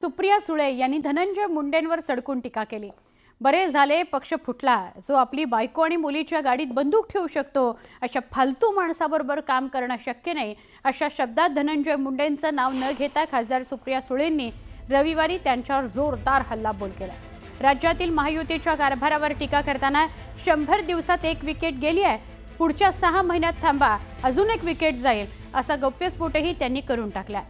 सुप्रिया सुळे यांनी धनंजय मुंडेंवर सडकून टीका केली। बरे झाले पक्ष फुटला, जो आपली बायको आणि मुलीच्या गाडीत बंदूक ठेवू शकतो अशा फालतू माणसाबरोबर काम करणं शक्य नाही, अशा शब्दात धनंजय मुंडेंचं नाव न घेता खासदार सुप्रिया सुळेंनी रविवारी त्यांच्यावर जोरदार हल्लाबोल केला। राज्यातील महायुतीच्या कारभारावर टीका करताना 100 दिवसात 1 विकेट गेली आहे, पुढच्या 6 महिन्यात थांबा, अजून 1 विकेट जाईल असा गौप्यस्फोटही त्यांनी करून टाकला।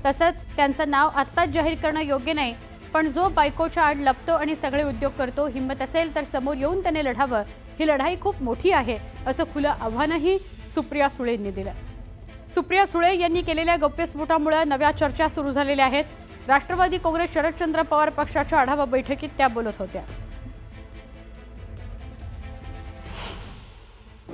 तसंच त्यांचं नाव आत्ताच जाहीर करणं योग्य नाही, पण जो बायकोच्या आड लपतो आणि सगळे उद्योग करतो, हिम्मत असेल तर समोर येऊन त्याने लढावं, ही लढाई खूप मोठी आहे असं खुलं आव्हानही सुप्रिया सुळेंनी दिलं। सुप्रिया सुळे यांनी केलेल्या गौप्यस्फोटामुळे नव्या चर्चा सुरू झालेल्या आहेत। राष्ट्रवादी काँग्रेस शरदचंद्र पवार पक्षाच्या आढावा बैठकीत त्या बोलत होत्या।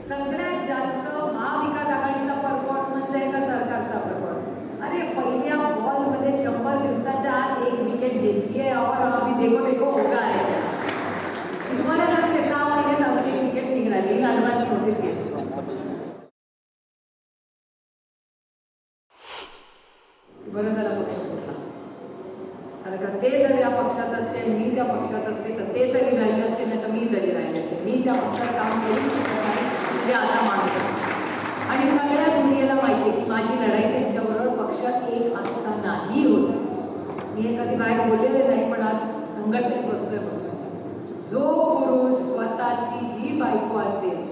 सगळ्यात जास्त महाविकास आघाडीचा परफॉर्मन्स आहे का सरकारचा परफॉर्मन्स? अरे पहिल्या बॉलमध्ये 100 दिवसाच्या आत 1 विकेट घेतली आहे और अभी देखो होगा है। तुम्हाला सांगते 6 महिन्यात अजून 1 विकेट निघाली, ही ॲडव्हान्स नोटीस घेतली। बरं झालं पक्ष फुटला, कारण का ते जर या पक्षात असते, मी त्या पक्षात असते तर ते तरी राहिले असते, नाही तर मी तरी राहिले असते। मी त्या पक्षात काम करू शकत नाही ते आता मानतो, आणि सगळ्या दुनियेला माहिती आहे की माझी लढाई त्यांच्याबरोबर पक्षात एक असतानाही होती। मी कधी बाहेर बोललेले नाही, पण आज संघटनेत बसलोय बघतो, जो पुरुष स्वतःची जी बायको असेल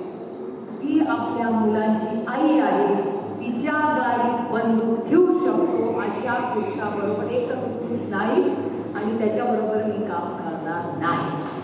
ती आपल्या मुलांची आई आहे, तिच्या गाडीत बंदूक ठेवू शकतो, अशा पुरुषाबरोबर एक तर पुरुष नाहीच आणि त्याच्याबरोबर मी काम करणार नाही।